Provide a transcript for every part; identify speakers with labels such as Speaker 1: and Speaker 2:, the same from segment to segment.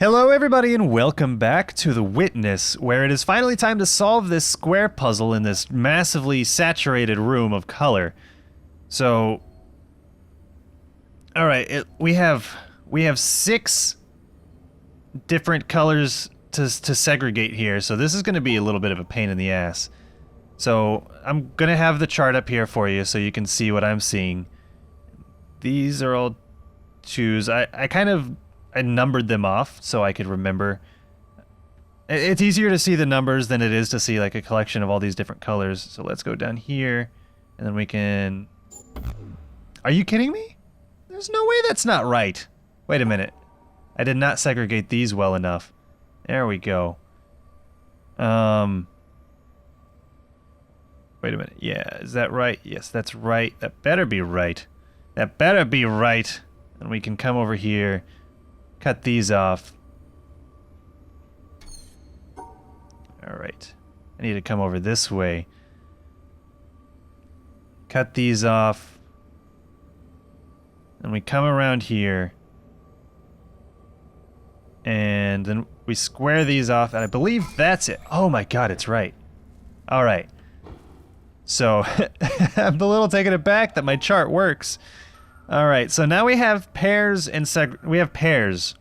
Speaker 1: Hello everybody and welcome back to The Witness, where it is finally time to solve this square puzzle in this massively saturated room of color. So, alright, we have 6 different colors to segregate here, so this is going to be a little bit of a pain in the ass. So, I'm going to have the chart up here for you so you can see what I'm seeing. These are all 2s. I numbered them off so I could remember. It's easier to see the numbers than it is to see like a collection of all these different colors. So let's go down here, and then we can... Are you kidding me? There's no way that's not right. Wait a minute. I did not segregate these well enough. There we go. Wait a minute. Yeah, is that right? Yes, that's right. That better be right. That better be right. And we can come over here. Cut these off. Alright. I need to come over this way. Cut these off. And we come around here. And then we square these off, and I believe that's it. Oh my god, it's right. Alright. So, I'm a little taken aback that my chart works. Alright, so now we have pairs and we have pairs.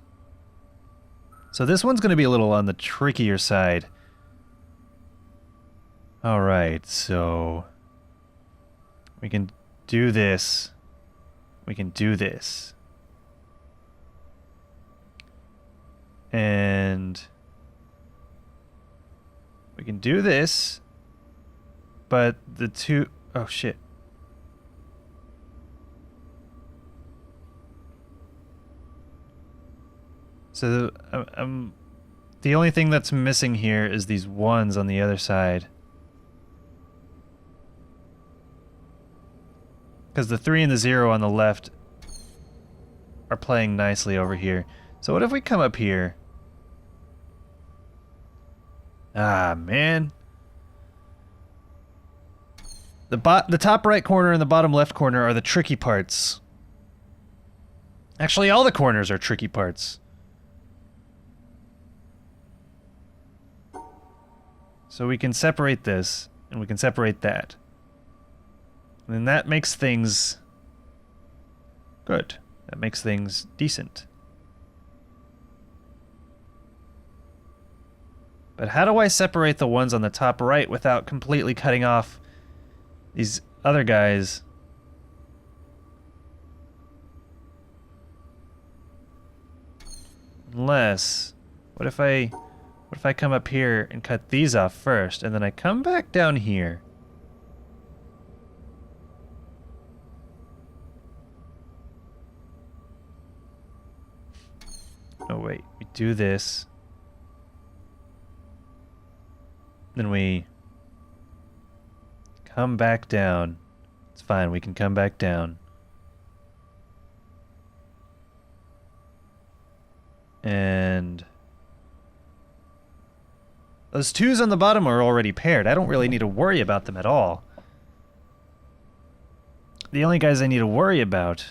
Speaker 1: So this one's going to be a little on the trickier side. Alright, so... we can do this. We can do this. And... we can do this. But the two... oh shit. So the only thing that's missing here is these 1s on the other side. Because the 3 and the 0 on the left are playing nicely over here. So what if we come up here? Ah, man. The top right corner and the bottom left corner are the tricky parts. Actually, all the corners are tricky parts. So we can separate this, and we can separate that. And then that makes things good. That makes things decent. But how do I separate the ones on the top right without completely cutting off these other guys? Unless, what if I come up here and cut these off first, and then I come back down here? Oh wait, we do this. Then we come back down. It's fine, we can come back down. And... those 2s on the bottom are already paired. I don't really need to worry about them at all. The only guys I need to worry about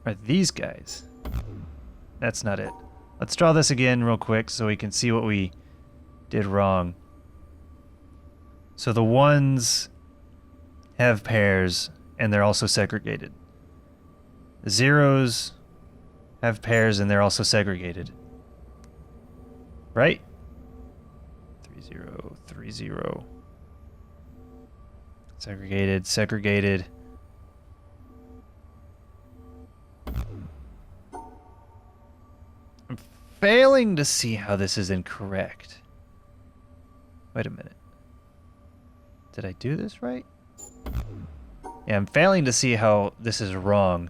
Speaker 1: are these guys. That's not it. Let's draw this again real quick so we can see what we did wrong. So the 1s have pairs, and they're also segregated. The 0s have pairs, and they're also segregated. Right? 3 0 3 0. Segregated, segregated. I'm failing to see how this is incorrect. Wait a minute. Did I do this right? Yeah, I'm failing to see how this is wrong.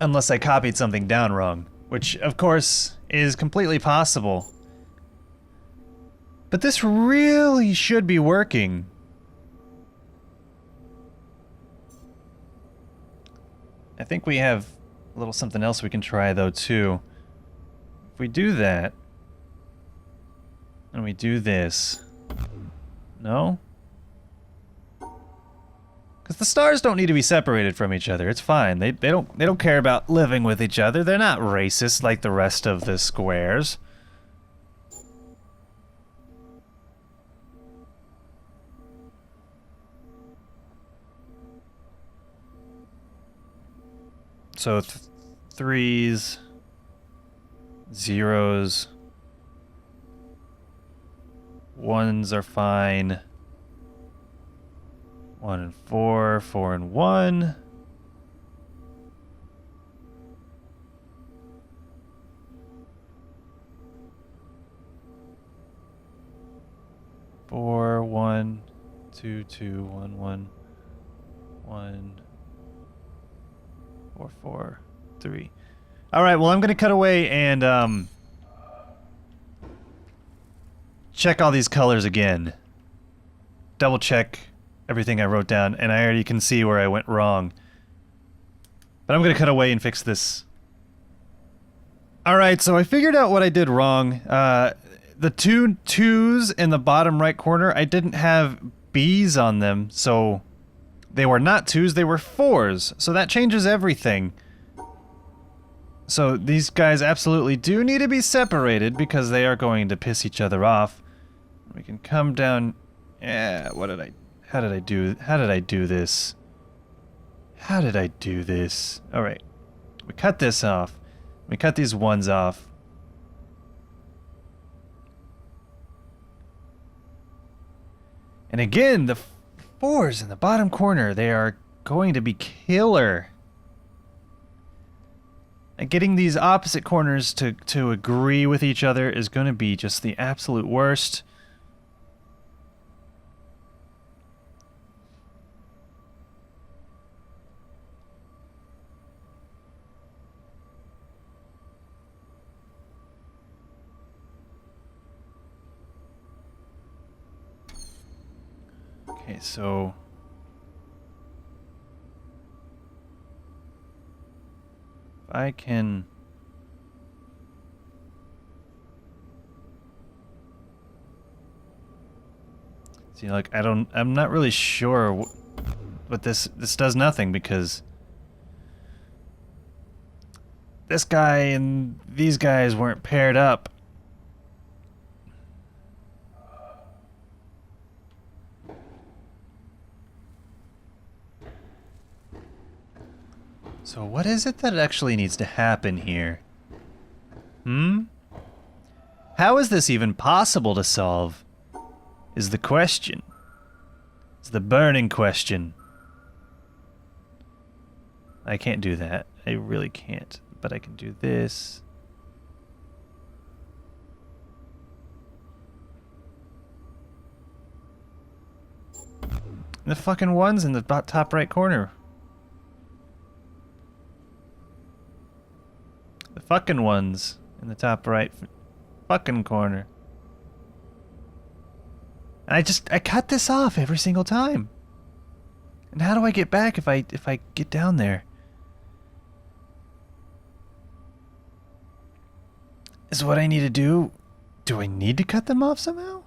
Speaker 1: Unless I copied something down wrong, which, of course, is completely possible. But this really should be working. I think we have a little something else we can try though too. If we do that, and we do this, no? Because the stars don't need to be separated from each other. It's fine. They don't care about living with each other. They're not racist like the rest of the squares. So threes, zeros, ones are fine. 1 and 4, 4 and 1. Four, 1, 2, 2, 1, 1, 1, 4, 4, 3. All right, well, I'm going to cut away and check all these colors again. Double check everything I wrote down, and I already can see where I went wrong. But I'm going to cut away and fix this. Alright, so I figured out what I did wrong. The two twos in the bottom right corner, I didn't have B's on them, so they were not twos, they were fours. So that changes everything. So these guys absolutely do need to be separated because they are going to piss each other off. We can come down... Yeah, how did I do this? How did I do this? Alright. We cut this off. We cut these ones off. And again, the fours in the bottom corner, they are going to be killer. And getting these opposite corners to agree with each other is going to be just the absolute worst. Okay, so if I can see, like, I'm not really sure what this does nothing because this guy and these guys weren't paired up. So what is it that actually needs to happen here? How is this even possible to solve? Is the question. It's the burning question. I can't do that. I really can't. But I can do this. The fucking one's in the top right corner. The fucking ones in the top right fucking corner. And I cut this off every single time. And how do I get back if I get down there? Is what I need to do. Do I need to cut them off somehow?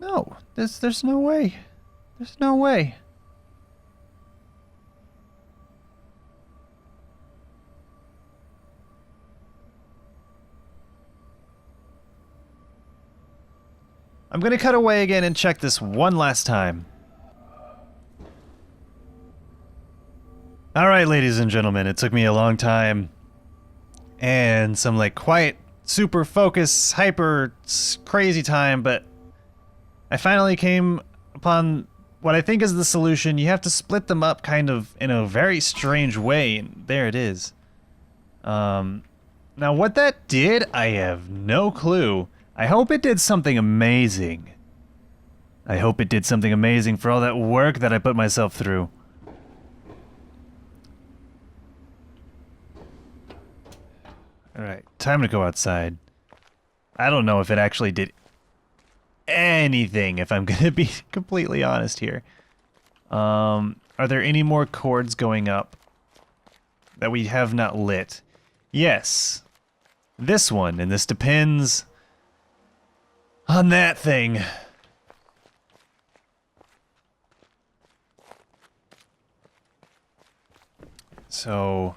Speaker 1: No. There's no way. There's no way. I'm gonna cut away again and check this one last time. Alright, ladies and gentlemen, it took me a long time and some like quiet, super focus, hyper, crazy time, but I finally came upon what I think is the solution. You have to split them up kind of in a very strange way, and there it is. Now what that did, I have no clue. I hope it did something amazing. I hope it did something amazing for all that work that I put myself through. Alright, time to go outside. I don't know if it actually did anything, if I'm gonna be completely honest here. Are there any more cords going up? that we have not lit. Yes. This one, and this depends on that thing. So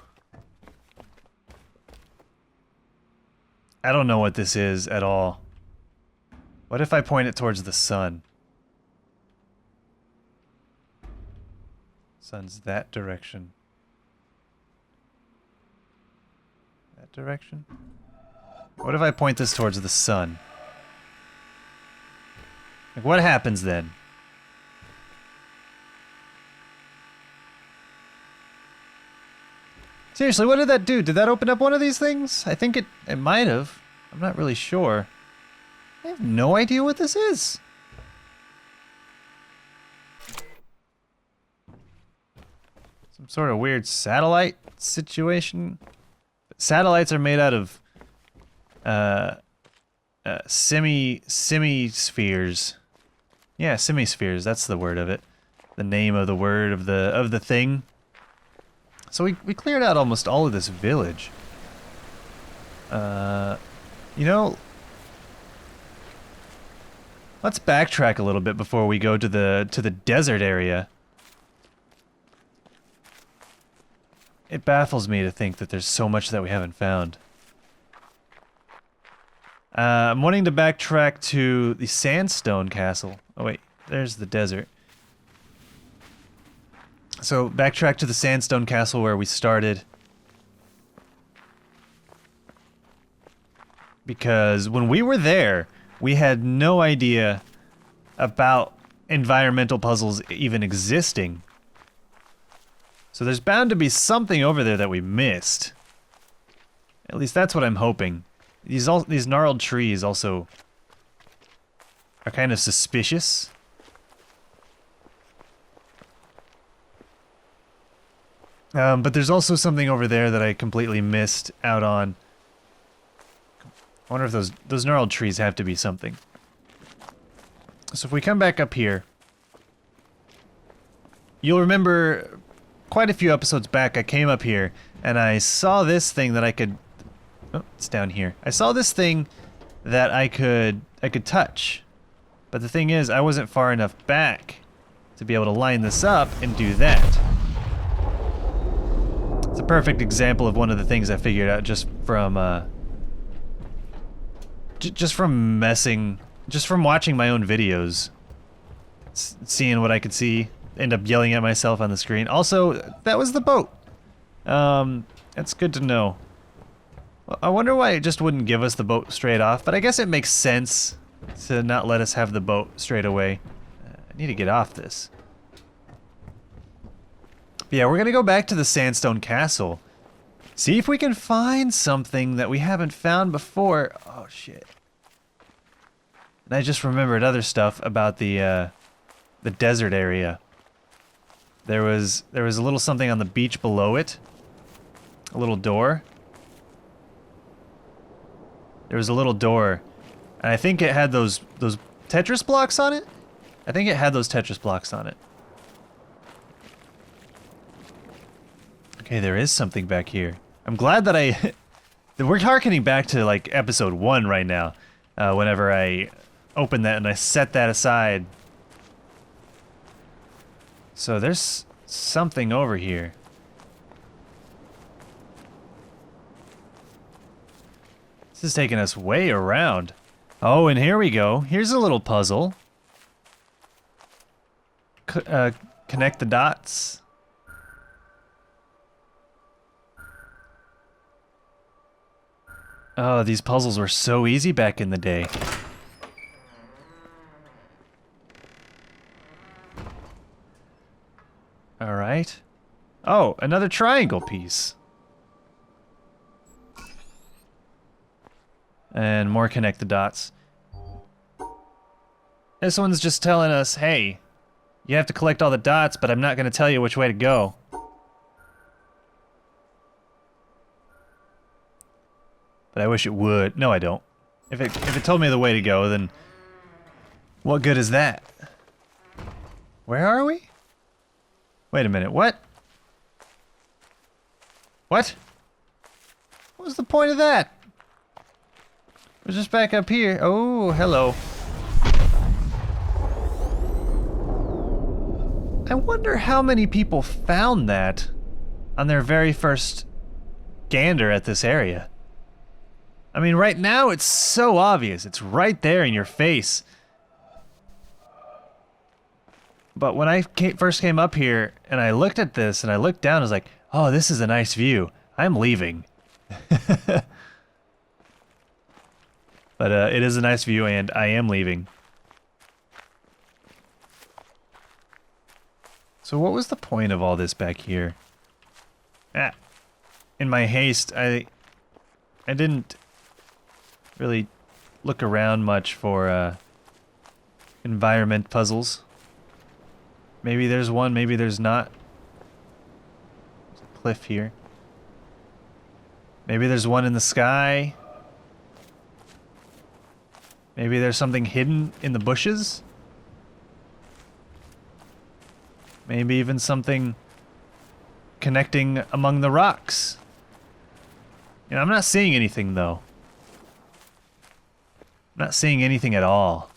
Speaker 1: I don't know what this is at all. What if I point it towards the sun? Sun's that direction. That direction? What if I point this towards the sun? Like, what happens then? Seriously, what did that do? Did that open up one of these things? I think it might have. I'm not really sure. I have no idea what this is. Some sort of weird satellite situation. Satellites are made out of semi-spheres. Yeah, semi-spheres, that's the word of it. The name of the word of the thing. So we cleared out almost all of this village. You know, let's backtrack a little bit before we go to the desert area. It baffles me to think that there's so much that we haven't found. I'm wanting to backtrack to the sandstone castle. Oh wait, there's the desert. So backtrack to the sandstone castle where we started. Because when we were there, we had no idea about environmental puzzles even existing. So there's bound to be something over there that we missed. At least that's what I'm hoping. These gnarled trees also are kind of suspicious. But there's also something over there that I completely missed out on. I wonder if those gnarled trees have to be something. So if we come back up here, you'll remember quite a few episodes back I came up here and I saw this thing that I could... Oh, it's down here. I saw this thing that I could touch. But the thing is, I wasn't far enough back to be able to line this up and do that. It's a perfect example of one of the things I figured out just from watching my own videos, seeing what I could see, end up yelling at myself on the screen. Also, that was the boat. That's good to know. I wonder why it just wouldn't give us the boat straight off, but I guess it makes sense to not let us have the boat straight away. I need to get off this. Yeah, we're gonna go back to the sandstone castle. See if we can find something that we haven't found before. Oh shit. And I just remembered other stuff about the desert area. There was a little something on the beach below it. A little door. There was a little door. And I think it had those Tetris blocks on it? I think it had those Tetris blocks on it. Okay, there is something back here. I'm glad that we're harkening back to like episode 1 right now. Whenever I open that and I set that aside. So there's something over here. This is taking us way around. Oh, and here we go. Here's a little puzzle. Connect the dots. Oh, these puzzles were so easy back in the day. Alright. Oh, another triangle piece. And more connect the dots. This one's just telling us, hey, you have to collect all the dots, but I'm not going to tell you which way to go. But I wish it would. No, I don't. If it told me the way to go, then what good is that? Where are we? Wait a minute, what? What? What was the point of that? We're just back up here. Oh, hello. I wonder how many people found that on their very first gander at this area. I mean, right now it's so obvious. It's right there in your face. But when I first came up here and I looked at this and I looked down, I was like, oh, this is a nice view. I'm leaving. But it is a nice view and I am leaving. So what was the point of all this back here? Ah, in my haste, I didn't really look around much for environment puzzles. Maybe there's one, maybe there's not. There's a cliff here. Maybe there's one in the sky. Maybe there's something hidden in the bushes. Maybe even something connecting among the rocks. You know, I'm not seeing anything though. I'm not seeing anything at all.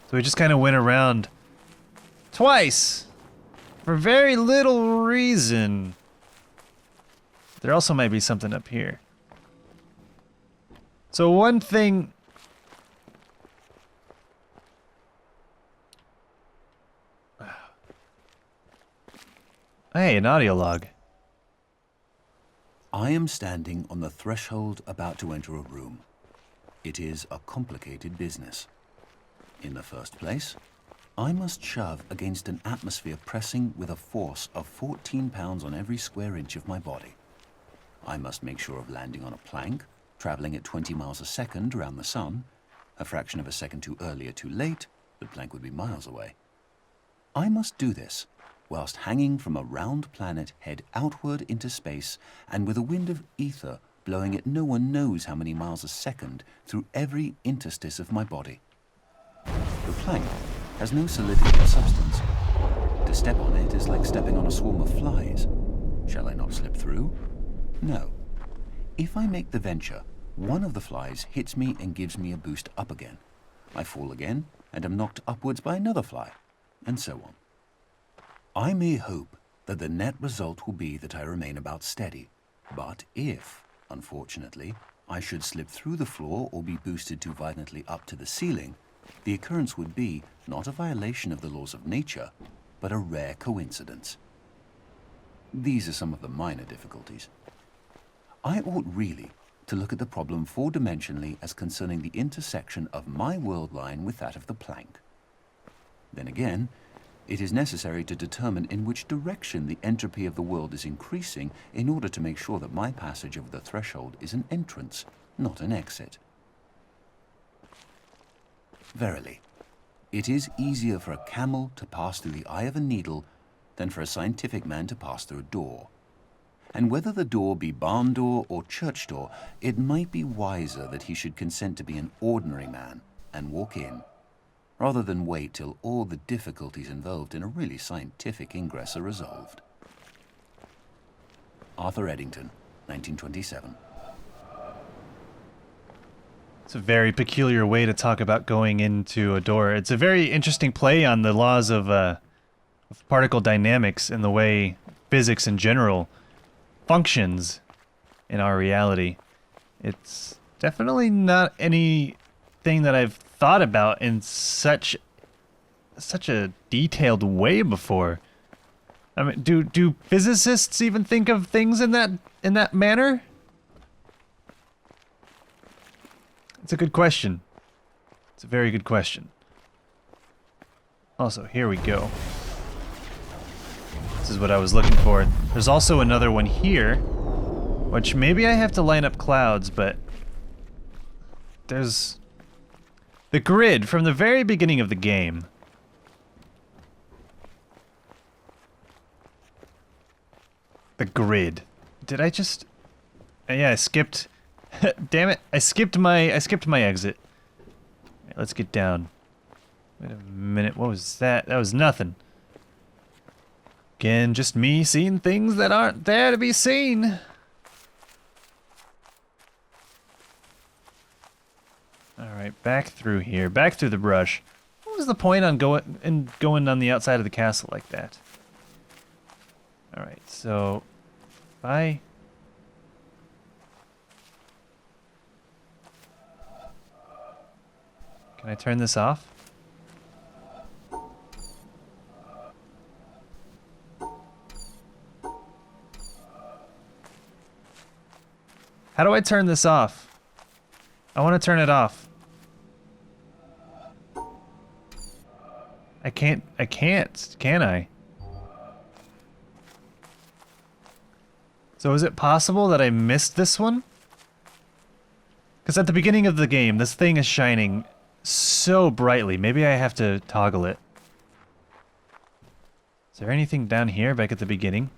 Speaker 1: So we just kind of went around twice for very little reason. There also might be something up here. So one thing... Hey, an audio log.
Speaker 2: I am standing on the threshold about to enter a room. It is a complicated business. In the first place, I must shove against an atmosphere pressing with a force of 14 pounds on every square inch of my body. I must make sure of landing on a plank, traveling at 20 miles a second around the sun. A fraction of a second too early or too late, the plank would be miles away. I must do this whilst hanging from a round planet head outward into space and with a wind of ether blowing at no one knows how many miles a second through every interstice of my body. The plank has no solidity or substance. To step on it is like stepping on a swarm of flies. Shall I not slip through? No. If I make the venture, one of the flies hits me and gives me a boost up again. I fall again and am knocked upwards by another fly, and so on. I may hope that the net result will be that I remain about steady, but if, unfortunately, I should slip through the floor or be boosted too violently up to the ceiling, the occurrence would be not a violation of the laws of nature, but a rare coincidence. These are some of the minor difficulties. I ought really to look at the problem four-dimensionally as concerning the intersection of my world line with that of the plank. Then again, it is necessary to determine in which direction the entropy of the world is increasing in order to make sure that my passage over the threshold is an entrance, not an exit. Verily, it is easier for a camel to pass through the eye of a needle than for a scientific man to pass through a door. And whether the door be barn door or church door, it might be wiser that he should consent to be an ordinary man and walk in, rather than wait till all the difficulties involved in a really scientific ingress are resolved. Arthur Eddington, 1927.
Speaker 1: It's a very peculiar way to talk about going into a door. It's a very interesting play on the laws of particle dynamics and the way physics in general functions in our reality. It's definitely not anything that I've thought about in such a detailed way before. I mean, do physicists even think of things in that manner? It's a good question. It's a very good question. Also, here we go. This is what I was looking for. There's also another one here, which maybe I have to line up clouds, but there's the grid from the very beginning of the game. The grid. Did I just... Yeah, I skipped... Damn it, I skipped my exit. Right, let's get down. Wait a minute, what was that? That was nothing. Again, just me seeing things that aren't there to be seen. Alright, back through here. Back through the brush. What was the point on going on the outside of the castle like that? Alright, so... Can I turn this off? How do I turn this off? I want to turn it off. I can't, can I? So is it possible that I missed this one? Because at the beginning of the game, this thing is shining so brightly. Maybe I have to toggle it. Is there anything down here back at the beginning?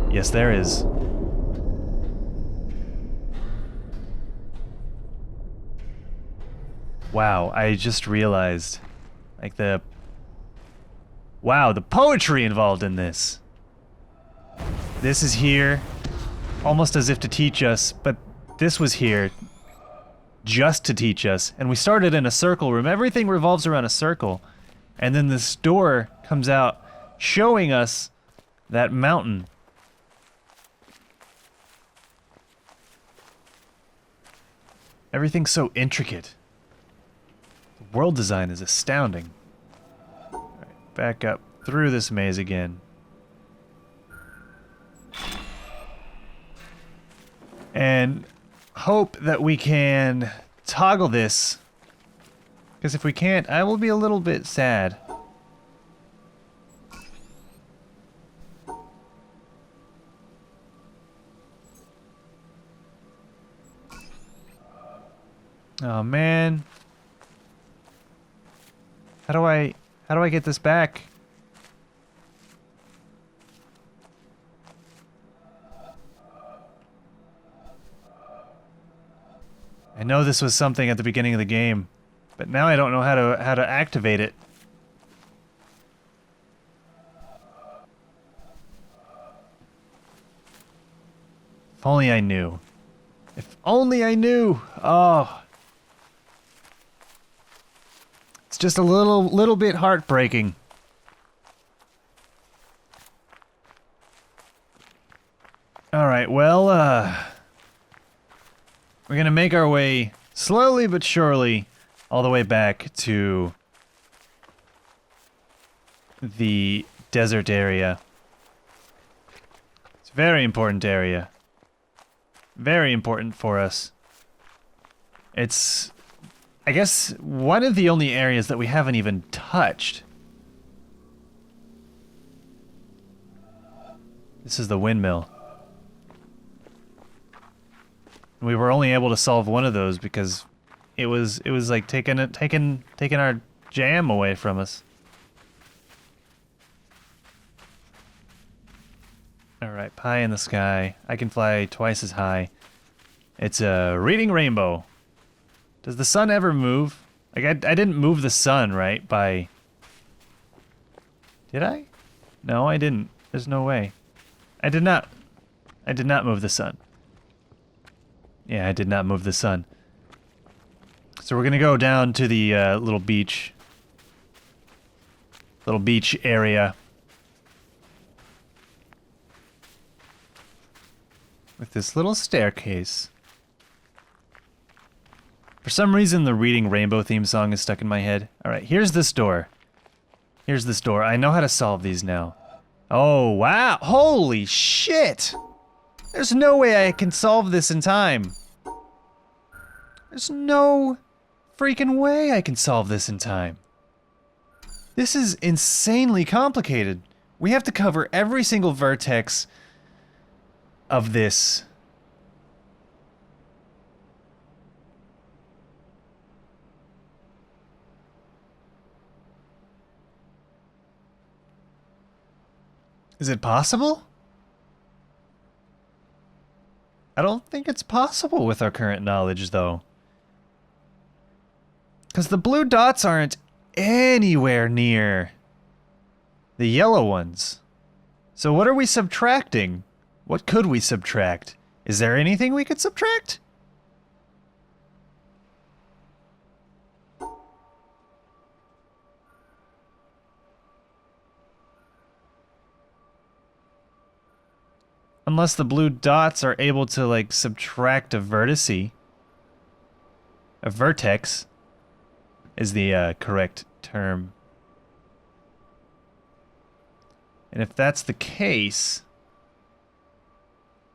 Speaker 1: Yes, there is. Wow, I just realized, like wow, the poetry involved in this. This is here, almost as if to teach us, but this was here just to teach us. And we started in a circle room. Everything revolves around a circle. And then this door comes out, showing us that mountain. Everything's so intricate. The world design is astounding. All right, back up through this maze again. And hope that we can toggle this. Because if we can't, I will be a little bit sad. Oh man. How do I get this back? I know this was something at the beginning of the game, but now I don't know how to activate it. If only I knew. If only I knew. Oh. It's just a little bit heartbreaking. All right, well, we're gonna make our way slowly but surely all the way back to the desert area. It's a very important area. Very important for us. It's, I guess, one of the only areas that we haven't even touched. This is the windmill. We were only able to solve one of those because it was like taking our jam away from us. All right, pie in the sky. I can fly twice as high. It's a reading rainbow. Does the sun ever move? Like I didn't move the sun, right? Did I? No, I didn't. There's no way. I did not move the sun. Yeah, I did not move the sun. So we're gonna go down to the little beach area. With this little staircase. For some reason, the Reading Rainbow theme song is stuck in my head. Alright, here's this door. Here's this door. I know how to solve these now. Oh, wow. Holy shit! There's no way I can solve this in time. There's no freaking way I can solve this in time. This is insanely complicated. We have to cover every single vertex of this. Is it possible? I don't think it's possible with our current knowledge, though. Because the blue dots aren't anywhere near the yellow ones. So what are we subtracting? What could we subtract? Is there anything we could subtract? Unless the blue dots are able to, like, subtract a vertice. A vertex is the correct term. And if that's the case,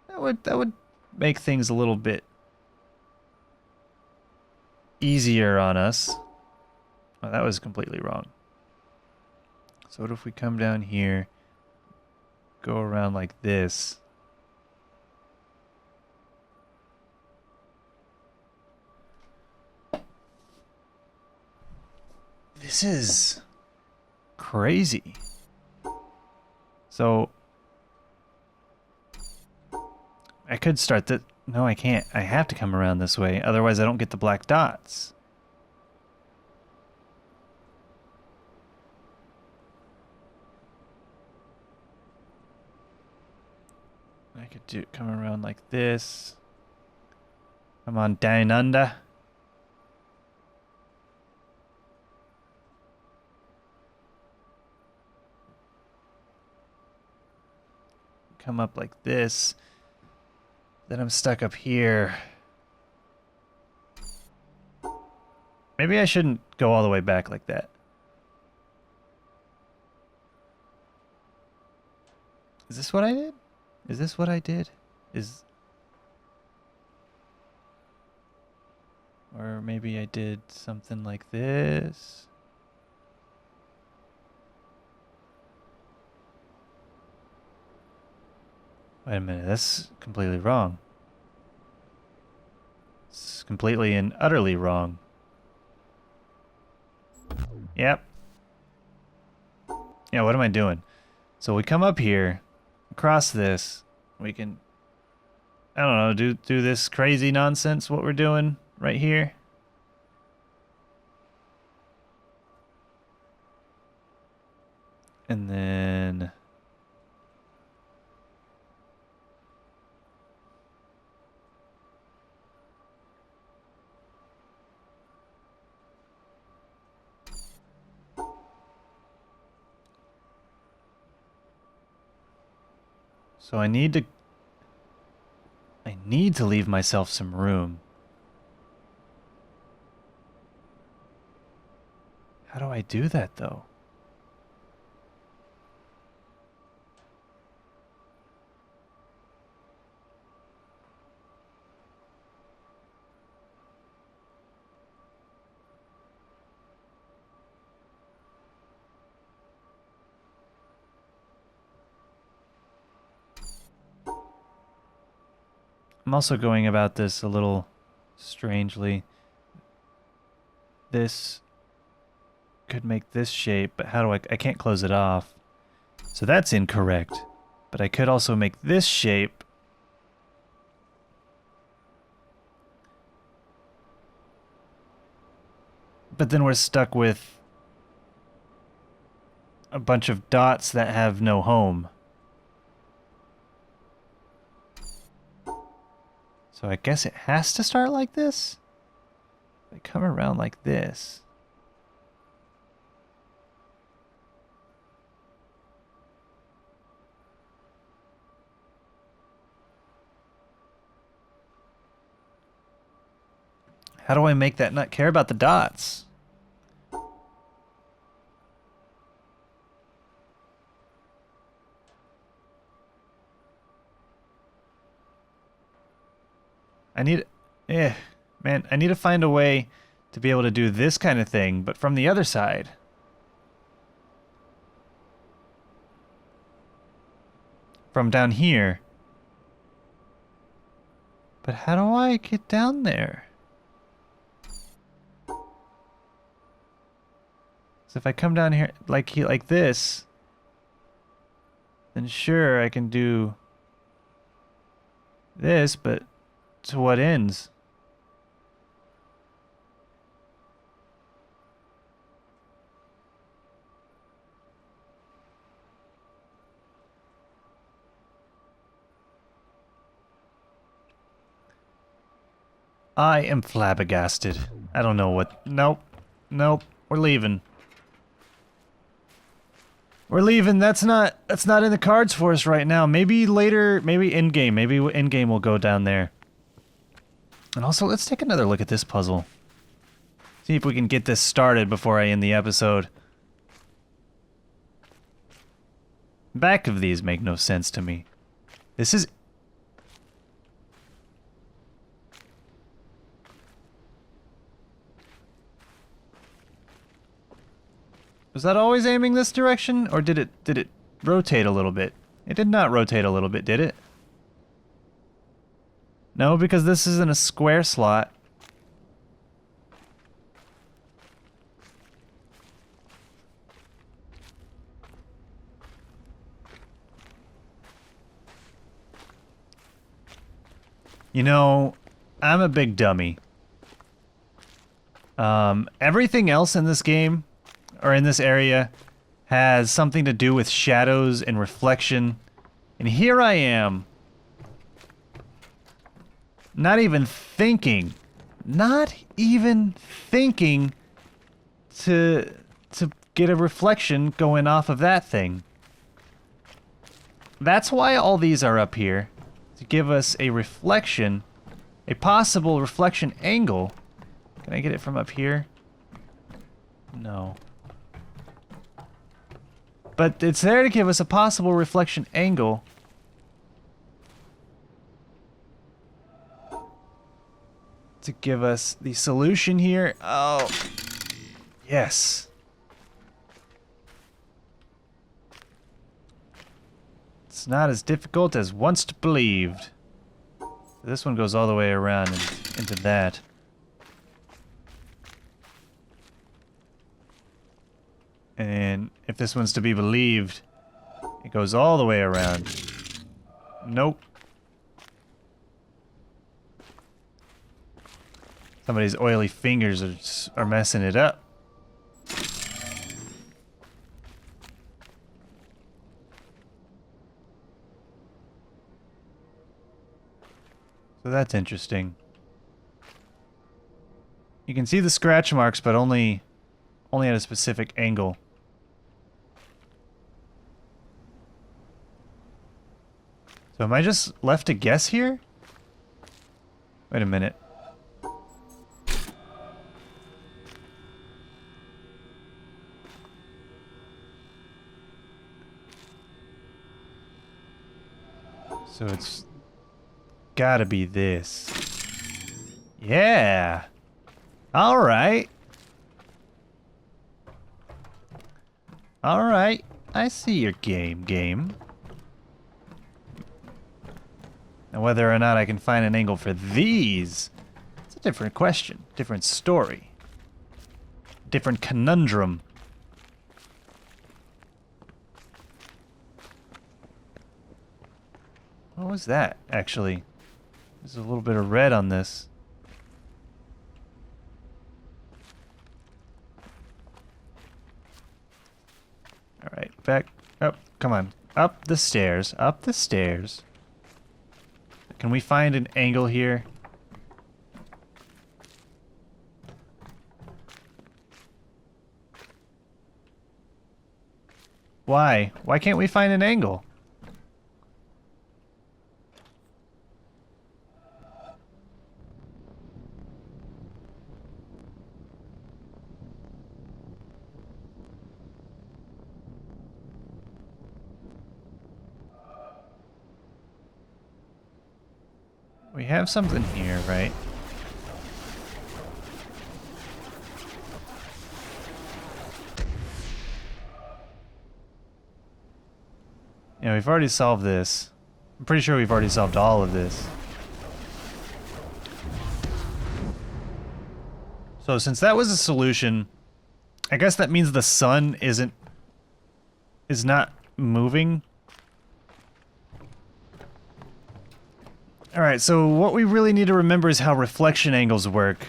Speaker 1: that would make things a little bit easier on us. Oh, that was completely wrong. So what if we come down here, go around like this? This is crazy. So I could start the... No, I can't. I have to come around this way. Otherwise, I don't get the black dots. I could come around like this. Come on, down under. Come up like this. Then I'm stuck up here. Maybe I shouldn't go all the way back like that. Is this what I did? Is this what I did? Or maybe I did something like this. Wait a minute, that's completely wrong. It's completely and utterly wrong. Yep. Yeah, what am I doing? So we come up here, across this, we can, I don't know, do this crazy nonsense, what we're doing right here. And then... So I need to leave myself some room. How do I do that, though? I'm also going about this a little strangely. This could make this shape, but how do I can't close it off. So that's incorrect. But I could also make this shape. But then we're stuck with a bunch of dots that have no home. So I guess it has to start like this? If I come around like this. How do I make that not care about the dots? I need to find a way to be able to do this kind of thing, but from the other side. From down here. But how do I get down there? So if I come down here like this, then sure I can do this, but to what ends? I am flabbergasted. I don't know what... Nope. Nope. We're leaving. We're leaving. That's not in the cards for us right now. Maybe later, maybe in-game. Maybe in-game will go down there. And also, let's take another look at this puzzle. See if we can get this started before I end the episode. Back of these make no sense to me. This is... Was that always aiming this direction, or did it rotate a little bit? It did not rotate a little bit, did it? No, because this isn't a square slot. You know, I'm a big dummy. Everything else in this game, or in this area, has something to do with shadows and reflection. And here I am, not even thinking to get a reflection going off of that thing. That's why all these are up here, to give us a reflection, a possible reflection angle. Can I get it from up here? No. But it's there to give us a possible reflection angle. To give us the solution here. Oh. Yes. It's not as difficult as once believed. This one goes all the way around and into that. And if this one's to be believed, it goes all the way around. Nope. Somebody's oily fingers are messing it up. So that's interesting. You can see the scratch marks, but only at a specific angle. So am I just left to guess here? Wait a minute. So it's gotta be this. Yeah. All right. All right. I see your game. Now whether or not I can find an angle for these, it's a different question, different story, different conundrum. What was that, actually? There's a little bit of red on this. Alright, back up. Come on. Up the stairs. Up the stairs. Can we find an angle here? Why? Why can't we find an angle? We have something here, right? Yeah, we've already solved this. I'm pretty sure we've already solved all of this. So since that was a solution, I guess that means the sun is not moving. Alright, so what we really need to remember is how reflection angles work.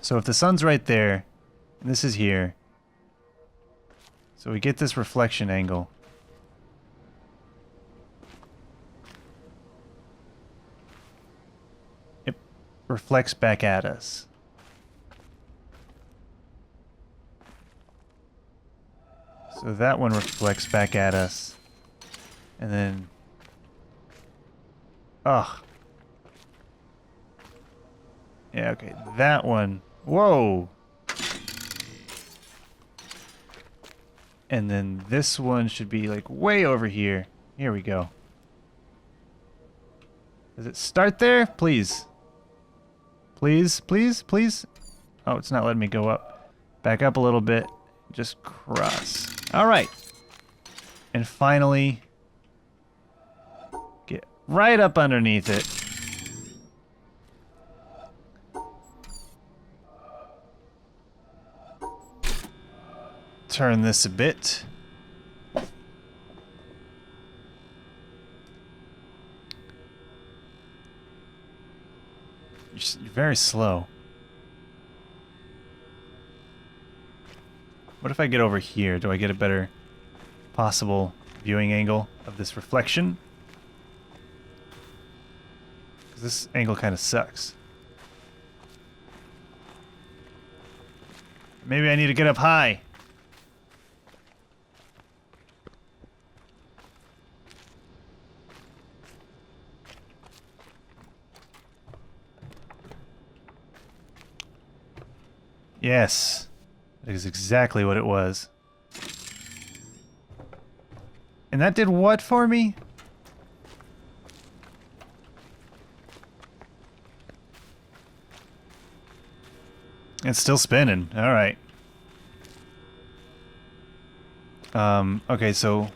Speaker 1: So if the sun's right there, and this is here, so we get this reflection angle. It reflects back at us. So that one reflects back at us. And then... ugh. Yeah, okay, that one. Whoa! And then this one should be like way over here. Here we go. Does it start there? Please. Please, please, please. Oh, it's not letting me go up. Back up a little bit. Just cross. Alright. And finally, get right up underneath it. Turn this a bit. You're very slow. What if I get over here? Do I get a better possible viewing angle of this reflection? 'Cause this angle kind of sucks. Maybe I need to get up high. Yes. That is exactly what it was. And that did what for me? It's still spinning. Alright. Okay, so...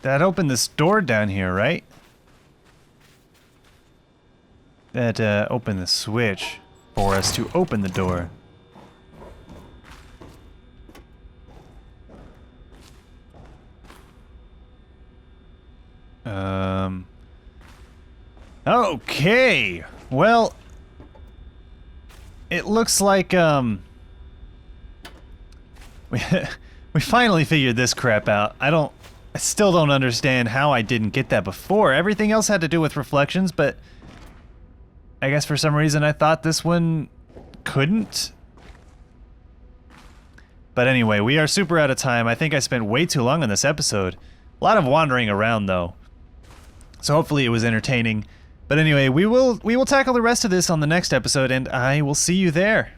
Speaker 1: that opened this door down here, right? That, opened the switch for us to open the door. Okay. Well, it looks like, we finally figured this crap out. I still don't understand how I didn't get that before. Everything else had to do with reflections, but I guess for some reason I thought this one couldn't. But anyway, we are super out of time. I think I spent way too long on this episode. A lot of wandering around, though. So hopefully it was entertaining. But anyway, we will tackle the rest of this on the next episode, and I will see you there.